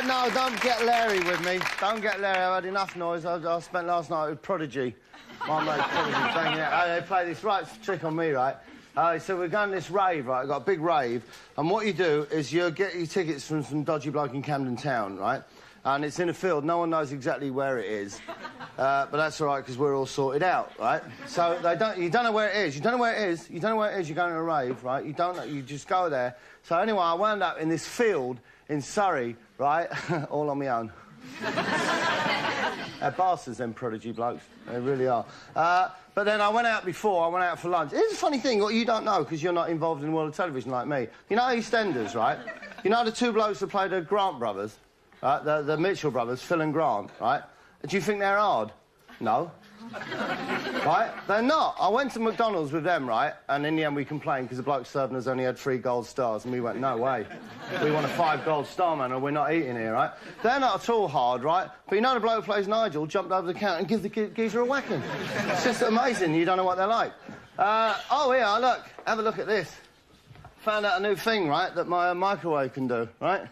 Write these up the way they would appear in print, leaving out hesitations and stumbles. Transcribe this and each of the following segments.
no, don't get Larry with me. Don't get Larry. I've had enough noise. I spent last night with Prodigy. My mate Prodigy saying, they play this right trick on me, right? So we're going to this rave, right? I've got a big rave. And what you do is you get your tickets from some dodgy bloke in Camden Town, right? And it's in a field. No one knows exactly where it is. But that's all right, because we're all sorted out, right? So you don't know where it is. You don't know where it is. You don't know where it is. You're going to a rave, right? You don't know. You just go there. So anyway, I wound up in this field in Surrey, right? All on my own. They're bastards, them Prodigy blokes. They really are. But then I went out for lunch. Here's a funny thing, what you don't know, because you're not involved in the world of television like me. You know Eastenders, right? You know the two blokes that play the Grant brothers? Right? The Mitchell brothers, Phil and Grant, right? Do you think they're hard? No. Right? They're not. I went to McDonald's with them, right? And in the end we complained because the bloke serving us only had 3 gold stars, and we went, no way. We want a 5 gold star, man, or we're not eating here, right? They're not at all hard, right? But you know the bloke who plays Nigel jumped over the counter and gives the geezer a whacking. It's just amazing. You don't know what they're like. Oh, here, look. Have a look at this. Found out a new thing, right, that my microwave can do, right?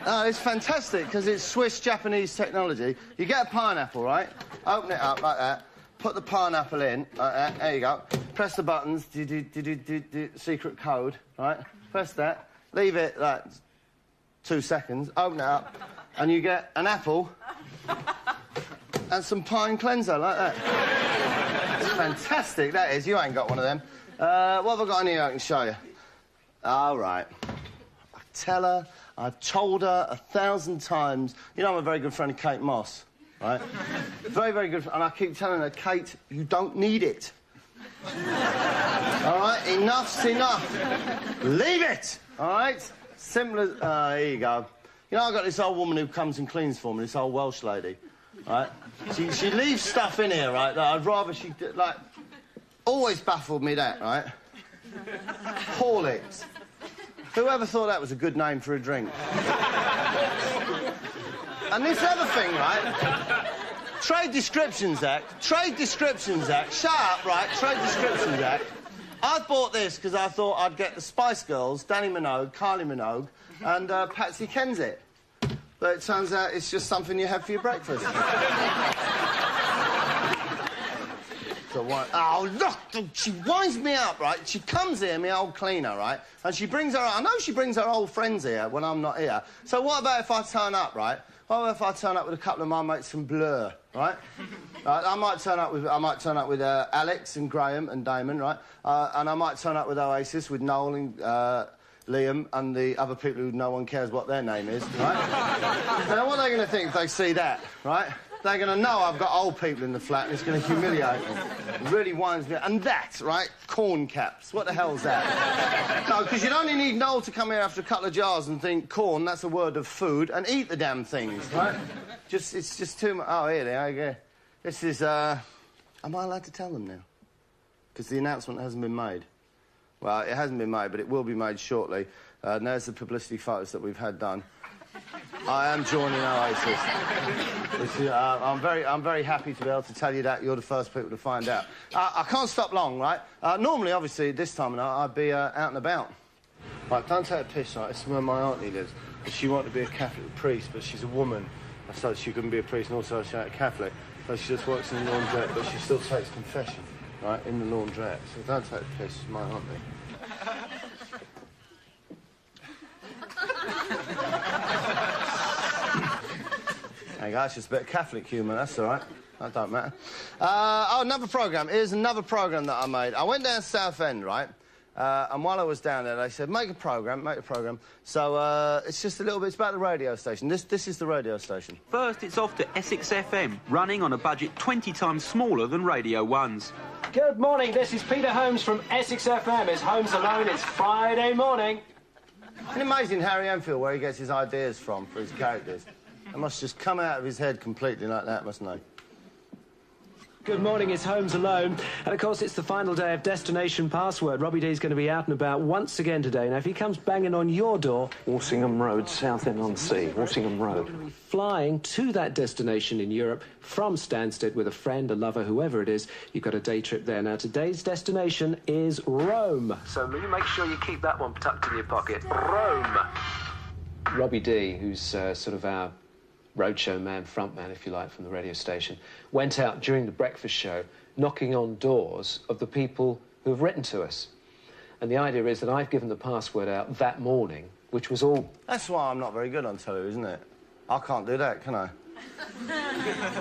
Oh, it's fantastic, because it's Swiss-Japanese technology. You get a pineapple, right? Open it up like that. Put the pineapple in, like that. There you go. Press the buttons. Secret code, right? Press that. Leave it, like, 2 seconds. Open it up. And you get an apple and some pine cleanser, like that. It's fantastic, that is. You ain't got one of them. What have I got in here I can show you? All right. I tell her... I've told her 1,000 times. You know I'm a very good friend of Kate Moss, right? Very, very good. And I keep telling her, Kate, you don't need it. All right? Enough's enough. Leave it! All right? Simple as... here you go. You know, I've got this old woman who comes and cleans for me, this old Welsh lady, right? She leaves stuff in here, right, that I'd rather she... Like, always baffled me that, right? Horlicks. Whoever thought that was a good name for a drink? And this other thing, right? Trade Descriptions Act. Trade Descriptions Act. Shut up, right? Trade Descriptions Act. I bought this because I thought I'd get the Spice Girls, Danny Minogue, Kylie Minogue, and Patsy Kensit. But it turns out it's just something you have for your breakfast. So oh, look! She winds me up, right? She comes here, my old cleaner, right? And she brings her... I know she brings her old friends here when I'm not here. So what about if I turn up, right? What about if I turn up with a couple of my mates from Blur, right? I might turn up with Alex and Graham and Damon, right? And I might turn up with Oasis, with Noel and Liam and the other people who no one cares what their name is, right? Now, what are they going to think if they see that, right? They're going to know I've got old people in the flat and it's going to humiliate them. It really winds me up. And that, right? Corn caps. What the hell's that? No, because you'd only need Noel to come here after a couple of jars and think, corn, that's a word of food, and eat the damn things, right? It's just too much. Oh, here they are. Yeah. This is, Am I allowed to tell them now? Because the announcement hasn't been made. Well, it hasn't been made, but it will be made shortly. And there's the publicity photos that we've had done. I am joining Oasis. I'm very happy to be able to tell you that. You're the first people to find out. I can't stop long, right? Normally, obviously, this time of night, I'd be out and about. Right, don't take a piss, right? This is where my auntie lives. She wanted to be a Catholic priest, but she's a woman, so she couldn't be a priest, and also she's a Catholic. So she just works in the laundrette, but she still takes confession, right, in the laundrette. So don't take a piss, my auntie. There you go, it's just a bit of Catholic humour, that's all right. That don't matter. Oh, another programme. Here's another programme that I made. I went down Southend, right? And while I was down there, they said, make a programme. So, it's just a little bit... It's about the radio station. This is the radio station. First, it's off to Essex FM, running on a budget 20 times smaller than Radio 1's. Good morning, this is Peter Holmes from Essex FM. It's Holmes Alone, it's Friday morning. Isn't it amazing Harry Enfield, where he gets his ideas from for his characters? They must just come out of his head completely like that, mustn't they? Good morning, it's Holmes Alone. And, of course, it's the final day of Destination Password. Robbie D's going to be out and about once again today. Now, if he comes banging on your door... Walsingham Road, Southend-on-Sea, Walsingham Road. You're going to be flying to that destination in Europe from Stansted with a friend, a lover, whoever it is. You've got a day trip there. Now, today's destination is Rome. So you make sure you keep that one tucked in your pocket. Rome. Robbie D, who's sort of our roadshow man, front man, if you like, from the radio station, went out during the breakfast show knocking on doors of the people who have written to us. And the idea is that I've given the password out that morning, which was all... That's why I'm not very good on telly, isn't it? I can't do that, can I?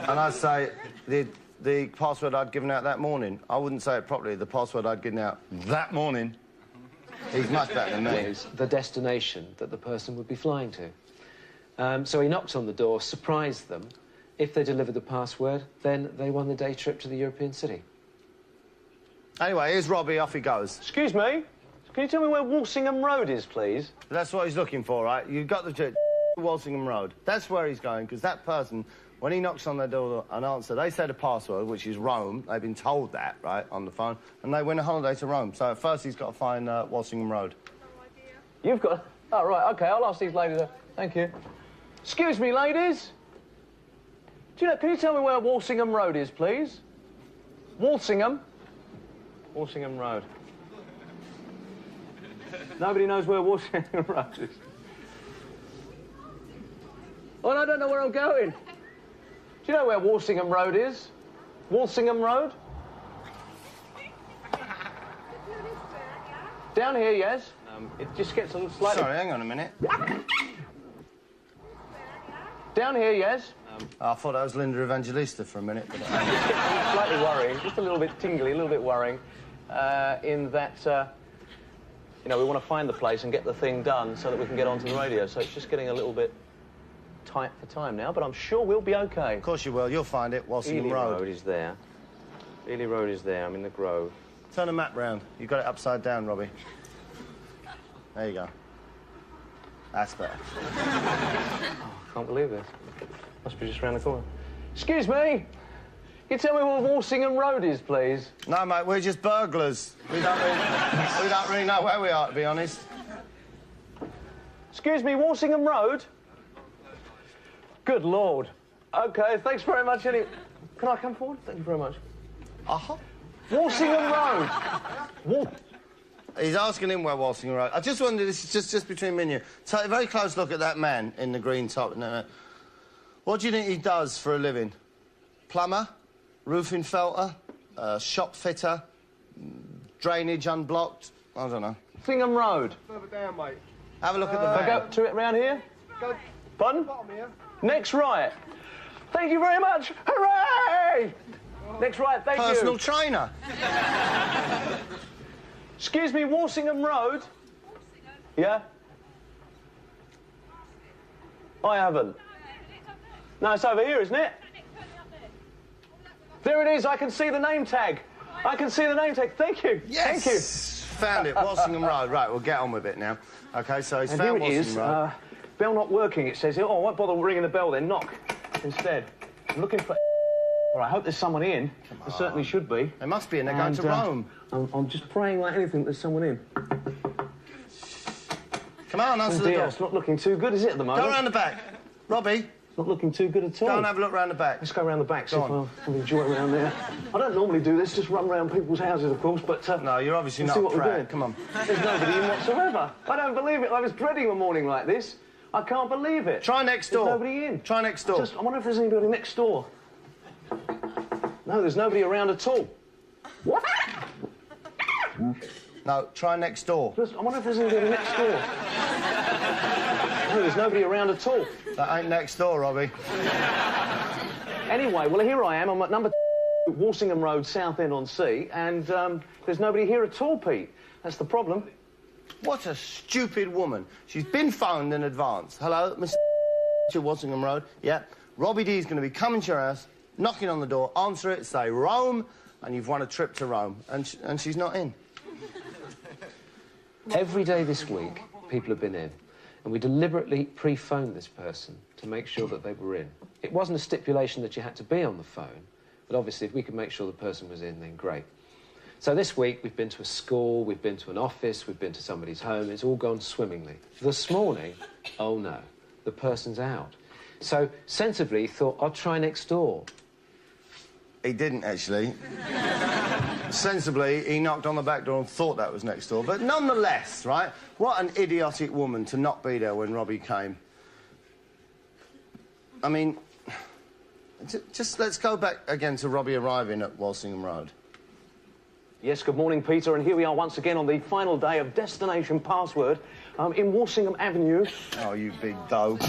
And I'd say the password I'd given out that morning. I wouldn't say it properly. The password I'd given out that morning. He's much better than me. ...is the destination that the person would be flying to. So he knocked on the door, surprised them. If they delivered the password, then they won the day trip to the European city. Anyway, here's Robbie, off he goes. Excuse me, can you tell me where Walsingham Road is, please? That's what he's looking for, right? You've got the Walsingham Road. That's where he's going, because that person, when he knocks on their door and answer, they say the password, which is Rome. They've been told that, right, on the phone, and they win a holiday to Rome. So at first he's got to find Walsingham Road. No idea. You've got... Oh, right, OK, I'll ask these ladies. Thank you. Excuse me, ladies. Do you know, can you tell me where Walsingham Road is, please? Walsingham? Walsingham Road. Nobody knows where Walsingham Road is. Oh, and I don't know where I'm going. Do you know where Walsingham Road is? Walsingham Road? Down here, yes. It just gets a little slightly... Sorry, hang on a minute. Down here, yes. I thought that was Linda Evangelista for a minute. But Slightly worrying, just a little bit tingly, a little bit worrying, in that, you know, we want to find the place and get the thing done so that we can get onto the radio. So it's just getting a little bit tight for time now, but I'm sure we'll be OK. Of course you will. You'll find it. Walsingham Road. Ely Road is there. Ely Road is there. I'm in the Grove. Turn the map round. You've got it upside down, Robbie. There you go. That's better. Oh, I can't believe this. Must be just round the corner. Excuse me. Can you tell me where Walsingham Road is, please? No, mate, we're just burglars. We don't really know where we are, to be honest. Excuse me, Walsingham Road? Good Lord. OK, thanks very much, Can I come forward? Thank you very much. Uh-huh. Walsingham Road. He's asking him where Walsingham Road... I just wondered, this is just between me and you. Take a very close look at that man in the green top. No. What do you think he does for a living? Plumber? Roofing felter? Shop fitter? Drainage unblocked? I don't know. Walsingham Road. Further down, mate. Have a look at the Can I van. go to it round here? Go Pardon? bottom here. Next right. Thank you very much. Hooray! Next right, thank Personal you. trainer. Excuse me, Walsingham Road? Yeah? I haven't. No, it's over here, isn't it? There it is. I can see the name tag. I can see the name tag. Thank you. Yes! Thank you. Found it, Walsingham Road. Right, we'll get on with it now. OK, so he's And here found it is. Walsingham Road. Bell not working, it says here. Oh, I won't bother ringing the bell then. Knock instead. I'm looking for... Well, I hope there's someone in. There certainly should be. There must be, and they're going to Rome. I'm just praying like anything there's someone in. Come on, answer the door. It's not looking too good, is it, at the moment? Go round the back. Robbie, It's not looking too good at all. go and have a look round the back. Let's go round the back, see Go if on. I'll enjoy it around there. I don't normally do this, just run round people's houses, of course, but... No, you're obviously we'll not see what we're proud. doing. Come on. There's nobody in whatsoever. I don't believe it. I was dreading a morning like this. I can't believe it. Try next There's door. nobody in. Try next door. I wonder if there's anybody next door. No, there's nobody around at all. What? No, try next door. I wonder if there's anybody next door. No, there's nobody around at all. That ain't next door, Robbie. Anyway, well, here I am. I'm at number Walsingham Road, Southend-on-Sea, and there's nobody here at all, Pete. That's the problem. What a stupid woman. She's been phoned in advance. Hello, Mr. to Walsingham Road. Yeah. Robbie D's going to be coming to your house, knocking on the door, answer it, say Rome, and you've won a trip to Rome. And she's not in. Every day this week, people have been in, and we deliberately pre-phoned this person to make sure that they were in. It wasn't a stipulation that you had to be on the phone, but obviously if we could make sure the person was in, then great. So this week, we've been to a school, we've been to an office, we've been to somebody's home. It's all gone swimmingly. This morning, oh no, the person's out. So, sensibly, thought, I'll try next door. He didn't, actually. Sensibly, he knocked on the back door and thought that was next door. But nonetheless, right, what an idiotic woman to not be there when Robbie came. I mean, just let's go back again to Robbie arriving at Walsingham Road. Yes, good morning, Peter, and here we are once again on the final day of Destination Password in Walsingham Avenue. Oh, you big dope.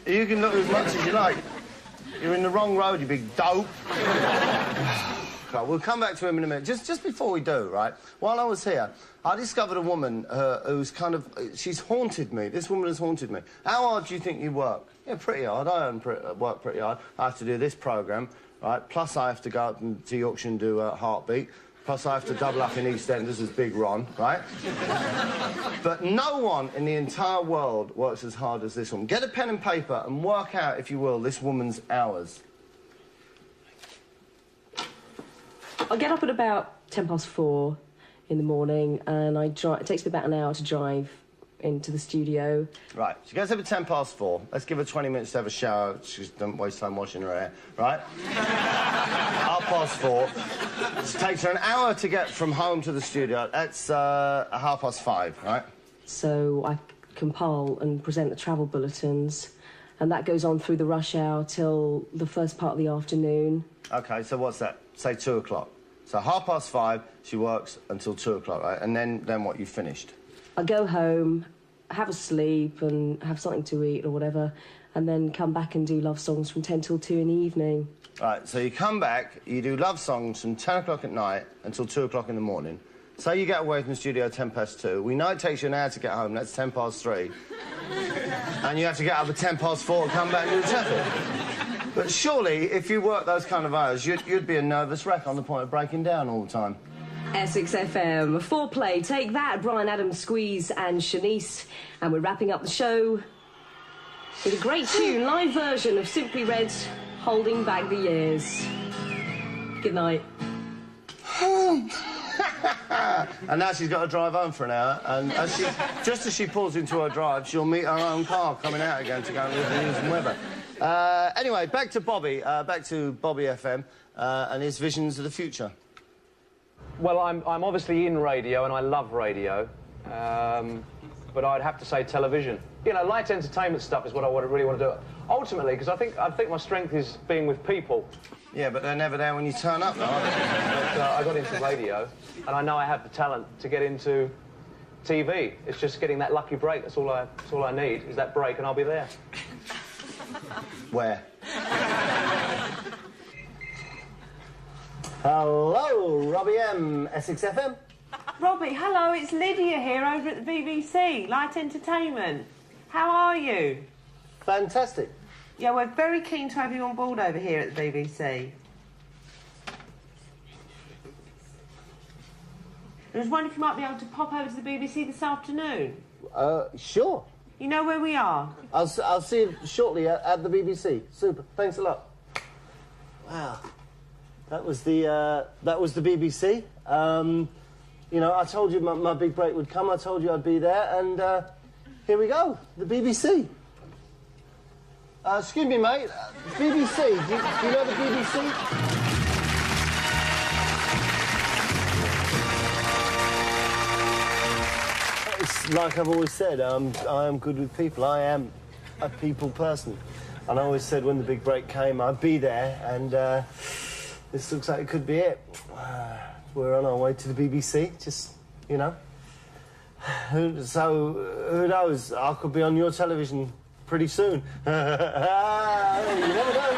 You can look as much as you like. You're in the wrong road, you big dope. Right, we'll come back to him in a minute. Just before we do, right, while I was here, I discovered a woman who's kind of... she's haunted me. This woman has haunted me. How hard do you think you work? Yeah, pretty hard. I work pretty hard. I have to do this programme, right, plus I have to go up to Yorkshire and do Heartbeat, plus I have to double up in EastEnders as Big Ron, right? But no one in the entire world works as hard as this woman. Get a pen and paper and work out, if you will, this woman's hours. I get up at about 4:10 in the morning, and I drive. It takes me about an hour to drive into the studio. Right, she gets up at 4:10. Let's give her 20 minutes to have a shower. She doesn't waste time washing her hair, right? 4:30. It takes her an hour to get from home to the studio. That's 5:30, right? So I compile and present the travel bulletins, and that goes on through the rush hour till the first part of the afternoon. OK, so what's that? Say 2 o'clock. So 5:30, she works until 2 o'clock, right? And then what, you finished? I go home, have a sleep and have something to eat or whatever, and then come back and do love songs from 10 till 2 in the evening. Right, so you come back, you do love songs from 10 o'clock at night until 2 o'clock in the morning. Say you get away from the studio at 2:10. We know it takes you an hour to get home, that's 3:10. And you have to get up at 4:10 and come back and do the traffic. But surely, if you work those kind of hours, you'd be a nervous wreck on the point of breaking down all the time. Essex FM, Foreplay, Take That, Brian Adams, Squeeze and Shanice. And we're wrapping up the show with a great tune, live version of Simply Red's Holding Back the Years. Good night. And now she's got to drive home for an hour, and just as she pulls into her drive, she'll meet her own car coming out again to go and read the news and weather. Anyway, back to Bobby FM, and his visions of the future. Well, I'm obviously in radio, and I love radio, but I'd have to say television. You know, light entertainment stuff is what I really want to do. Ultimately, because I think my strength is being with people. Yeah, but they're never there when you turn up, though, are they? But, I got into radio, and I know I have the talent to get into TV. It's just getting that lucky break. That's all I need, is that break, and I'll be there. Where? Hello, Robbie M, Essex FM. Robbie, hello, it's Lydia here over at the BBC, Light Entertainment. How are you? Fantastic. Yeah, we're very keen to have you on board over here at the BBC. I was wondering if you might be able to pop over to the BBC this afternoon. Sure. You know where we are? I'll see you shortly at the BBC. Super. Thanks a lot. Wow. That was the BBC. You know, I told you my big break would come. I told you I'd be there, and here we go. The BBC. Excuse me, mate. BBC. Do you know the BBC? It's like I've always said, I am good with people. I am a people person. And I always said when the big break came, I'd be there, and this looks like it could be it. We're on our way to the BBC, just, you know. So, who knows? I could be on your television pretty soon. You never know.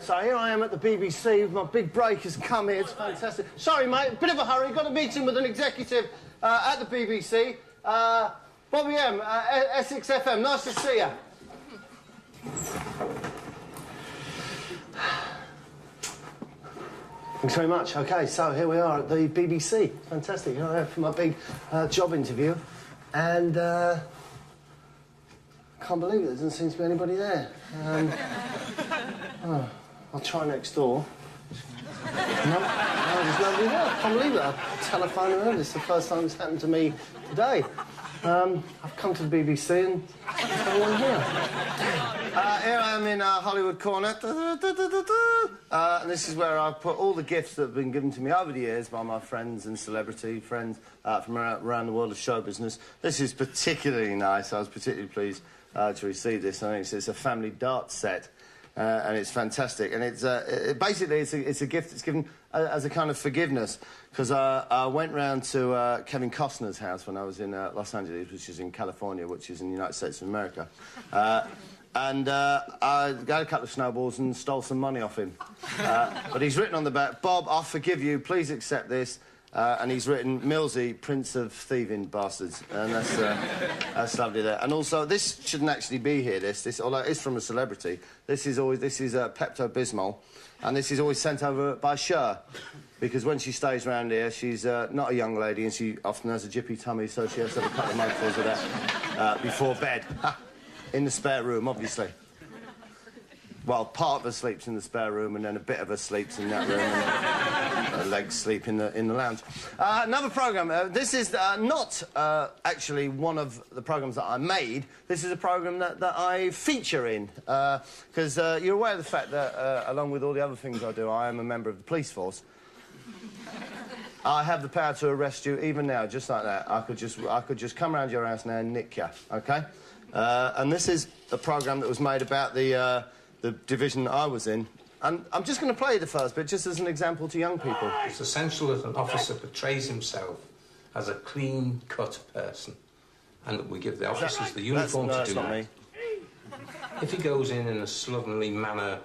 So here I am at the BBC. My big break has come here. It's fantastic. Sorry, mate, a bit of a hurry. Got a meeting with an executive at the BBC. Bobby M, Essex FM. Nice to see you. Thanks very much. OK, so here we are at the BBC. Fantastic. You know, for my big job interview. And can't believe it. There doesn't seem to be anybody there. Oh, I'll try next door. No, there's nobody there. I can't believe it. I'll telephone around. It's the first time it's happened to me today. I've come to the BBC and what's going on here? Here I am in Hollywood Corner. And this is where I've put all the gifts that have been given to me over the years by my friends and celebrity friends from around the world of show business. This is particularly nice. I was particularly pleased to receive this. I think it's a family dart set. And it's fantastic. And it's basically it's a gift that's given as a kind of forgiveness, because I went round to Kevin Costner's house when I was in Los Angeles, which is in California, which is in the United States of America. And I got a couple of snowballs and stole some money off him. But he's written on the back, "Bob, I forgive you, please accept this." And he's written, "Millsy, Prince of Thieving Bastards." And that's lovely there. And also, this shouldn't actually be here, this, although it's from a celebrity. This is Pepto-Bismol, and this is always sent over by Cher, because when she stays around here, she's not a young lady, and she often has a jippy tummy, so she has to have a couple of mouthfuls of that before bed. In the spare room, obviously. Well, part of her sleeps in the spare room, and then a bit of her sleeps in that room, and her legs sleep in the lounge. Another programme. This is not actually one of the programmes that I made. This is a programme that I feature in, because you're aware of the fact that, along with all the other things I do, I am a member of the police force. I have the power to arrest you even now, just like that. I could just come round your house now and nick you, OK? And this is a programme that was made about the division that I was in. And I'm just going to play the first bit, just as an example to young people. It's essential that an officer portrays himself as a clean-cut person, and that we give the officers the uniform to do that. Me. If he goes in a slovenly manner,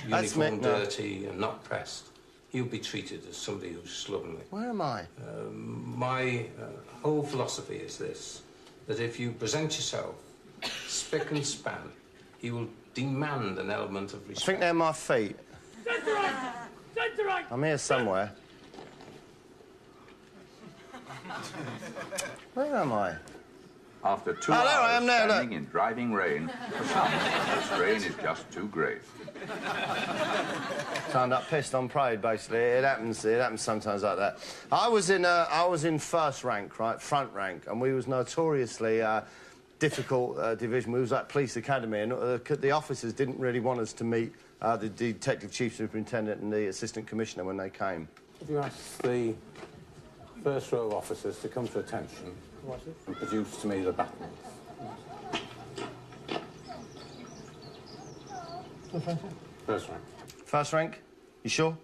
uniform dirty and not pressed, he'll be treated as somebody who's slovenly. Where am I? My whole philosophy is this, that if you present yourself spick and span, he will demand an element of respect. I think they're my feet. I'm here somewhere. Where am I? After 2 hours standing in driving rain, for some, this rain is just too great. Turned up pissed on parade, basically. It happens sometimes like that. I was in first rank, right, front rank, and we was notoriously difficult division. We was at police academy, and the officers didn't really want us to meet the detective chief superintendent and the assistant commissioner when they came. If you ask the first row of officers to come to attention and produce to me the battens. First rank. First rank? You sure?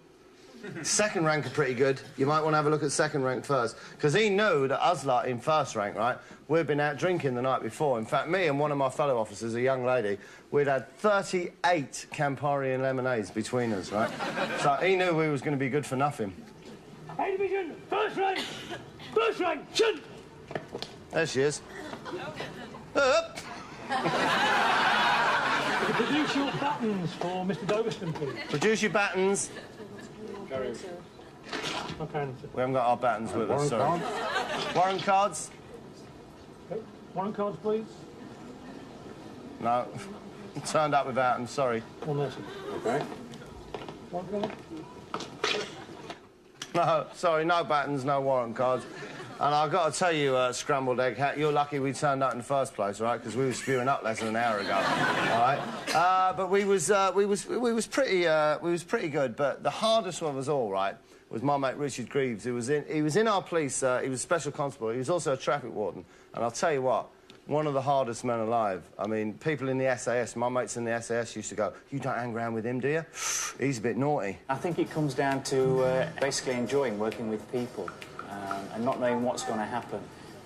Second rank are pretty good. You might want to have a look at second rank first. Because he knew that us lot in first rank, right, we'd been out drinking the night before. In fact, me and one of my fellow officers, a young lady, we'd had 38 Campari and lemonades between us, right? So he knew we was going to be good for nothing. A division, first rank! First rank, shoot! There she is. Up! Produce your buttons for Mr. Doverston, please. Produce your buttons. Okay. We haven't got our buttons with us, sorry. Warrant cards? Okay. Warrant cards, please. No. Turned up without them, sorry. One there, sir. Okay. Warrant card? No, sorry, no buttons, no warrant cards. And I've got to tell you, Scrambled Egg Hat, you're lucky we turned up in the first place, right? Because we were spewing up less than an hour ago, all right? But we was pretty good. But the hardest one of us all, right, was my mate Richard Greaves. He was in our police. He was a special constable. He was also a traffic warden. And I'll tell you what, one of the hardest men alive. I mean, people in the SAS, my mates in the SAS used to go, "You don't hang around with him, do you?" He's a bit naughty. I think it comes down to basically enjoying working with people. And not knowing what's going to happen.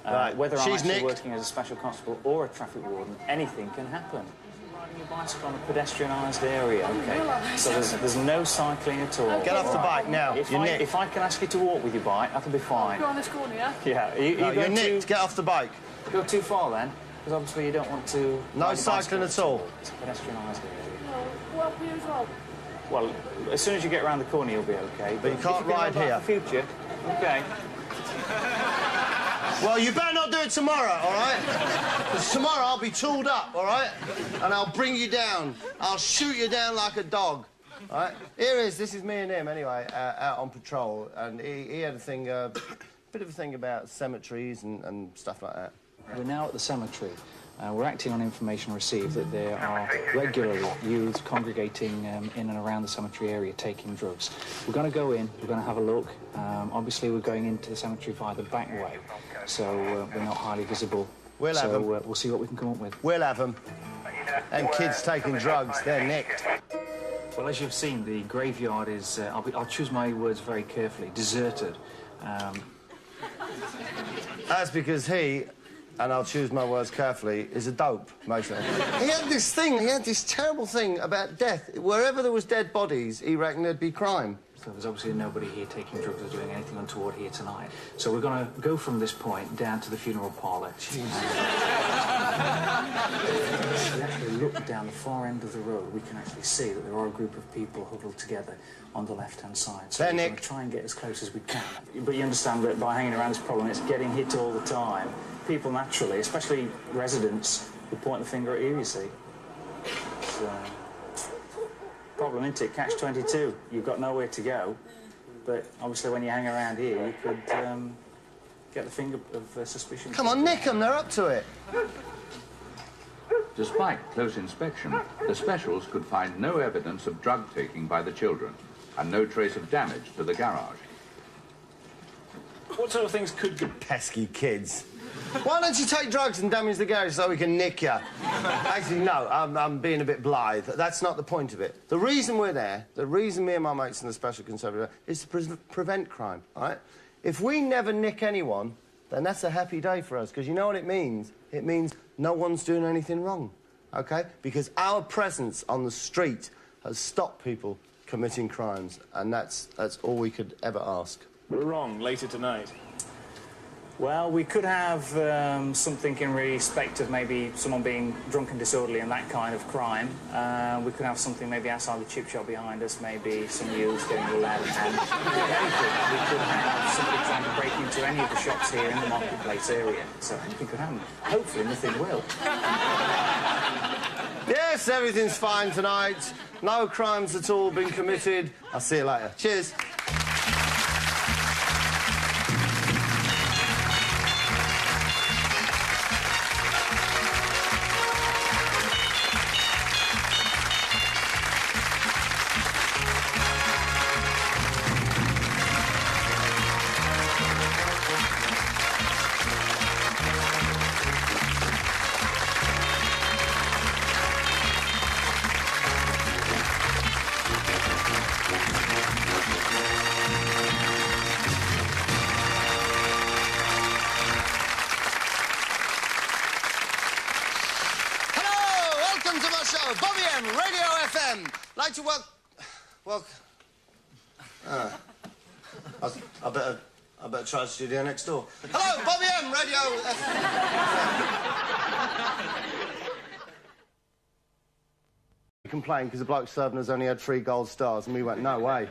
Right. Whether I'm actually nicked. working as a special constable or a traffic warden, anything can happen. Riding your bicycle on a pedestrianised area, OK? So there's no cycling at all. Get off the bike now. If I can ask you to walk with your bike, that'll be fine. Go on this corner, yeah? Yeah. You're nicked. Get off the bike. Go too far, then? Because obviously you don't want to... No cycling at all. It's a pedestrianised area. Well, you as well. Well, as soon as you get around the corner, you'll be OK. But you can't ride here. For future, OK. Well, you better not do it tomorrow, all right? Because tomorrow I'll be tooled up, all right? And I'll bring you down. I'll shoot you down like a dog, all right? Here is, this is me and him, anyway, out on patrol. And he had a thing, bit of a thing about cemeteries and stuff like that. We're now at the cemetery. We're acting on information received that there are regularly youths congregating in and around the cemetery area taking drugs. We're going to go in, we're going to have a look. Obviously, we're going into the cemetery via the back way, so we're not highly visible. We'll have them. We'll see what we can come up with. We'll have them. And kids taking drugs, they're nicked. Well, as you've seen, the graveyard is, I'll choose my words very carefully, deserted. That's because he, and I'll choose my words carefully, is a dope, mostly. He had this terrible thing about death. Wherever there was dead bodies, he reckoned there'd be crime. So there's obviously nobody here taking drugs or doing anything untoward here tonight. So we're going to go from this point down to the funeral parlour. We actually look down the far end of the road, we can actually see that there are a group of people huddled together on the left-hand side. So we're going to try and get as close as we can. But you understand that by hanging around this problem, it's getting hit all the time. People naturally, especially residents, would point the finger at you, you see. So, problem, isn't it? Catch-22. You've got nowhere to go. But obviously when you hang around here, you could get the finger of suspicion. Come on, nick them. They're up to it. Despite close inspection, the specials could find no evidence of drug taking by the children and no trace of damage to the garage. What sort of things could the pesky kids? Why don't you take drugs and damage the garage so we can nick you? Actually, no, I'm being a bit blithe. That's not the point of it. The reason we're there, the reason me and my mates in the Special Constabulary is to prevent crime, all right? If we never nick anyone, then that's a happy day for us, because you know what it means? It means no one's doing anything wrong, OK? Because our presence on the street has stopped people committing crimes, and that's all we could ever ask. We're wrong. Later tonight. Well, we could have something in respect of maybe someone being drunk and disorderly and that kind of crime. We could have something maybe outside the chip shop behind us, maybe some youths getting a lead hand. We could have somebody trying to break into any of the shops here in the marketplace area. So anything could happen. Hopefully nothing will. Yes, everything's fine tonight. No crimes at all been committed. I'll see you later. Cheers. Like to work... Well... I better try the studio next door. Hello, Bobby M, Radio We complained because the bloke serving us only had 3 gold stars, and we went, no way.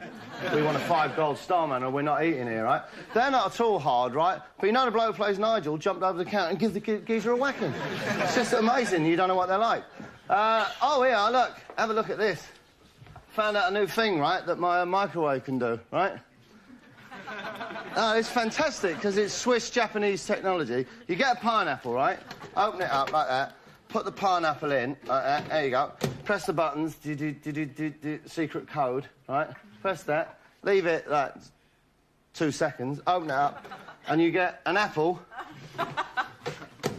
We want a 5 gold star, man, or we're not eating here, right? They're not at all hard, right? But you know the bloke who plays Nigel jumped over the counter and give the geezer a whacking. It's just amazing. You don't know what they're like. Oh, here, look. Have a look at this. Found out a new thing, right, that my microwave can do, right? Oh, it's fantastic, because it's Swiss-Japanese technology. You get a pineapple, right? Open it up like that. Put the pineapple in, like that. There you go. Press the buttons. Secret code, right? Press that. Leave it, like, 2 seconds. Open it up. And you get an apple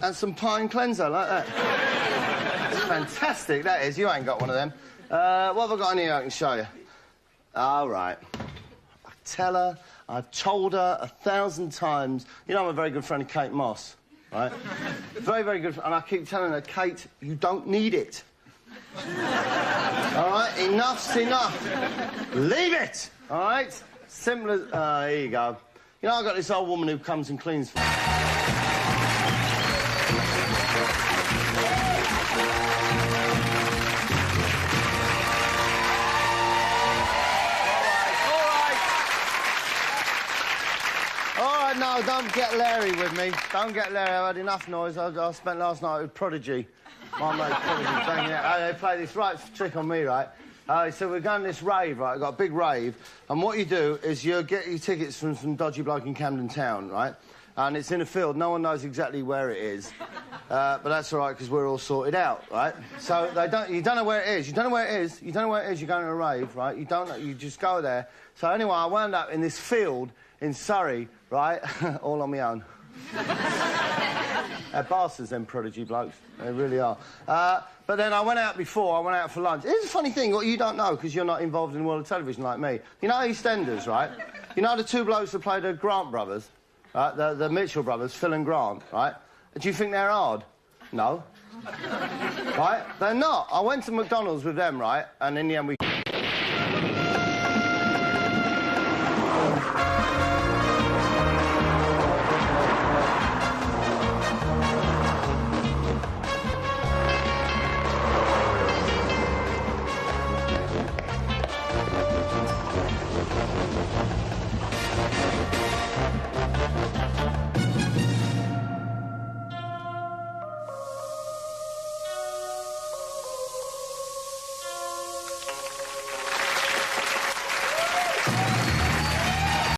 and some pine cleanser, like that. It's fantastic, that is. You ain't got one of them. What have I got in here I can show you? All right. I tell her, I've told her 1,000 times. You know I'm a very good friend of Kate Moss, right? Very, very good. And I keep telling her, Kate, you don't need it. All right? Enough's enough. Leave it. All right? Simple as... here you go. You know, I've got this old woman who comes and cleans for me. No, don't get Larry with me. Don't get Larry. I've had enough noise. I spent last night with Prodigy. My mate Prodigy banging out. They play this right trick on me, right? So we're going to this rave, right? I've got a big rave. And what you do is you get your tickets from some dodgy bloke in Camden Town, right? and it's in a field. No one knows exactly where it is. But that's all right, because we're all sorted out, right? So you don't know where it is. You don't know where it is. You don't know where it is. You're going to a rave, right? You don't know. You just go there. So anyway, I wound up in this field in Surrey, right? All on my own. They're bastards, them Prodigy blokes. They really are. But then I went out before. I went out for lunch. Here's a funny thing, what you don't know, because you're not involved in the world of television like me. You know Eastenders, right? You know the two blokes that played the Grant brothers, right? The Mitchell brothers, Phil and Grant, right? Do you think they're hard? No. Right? They're not. I went to McDonald's with them, right? And in the end, we...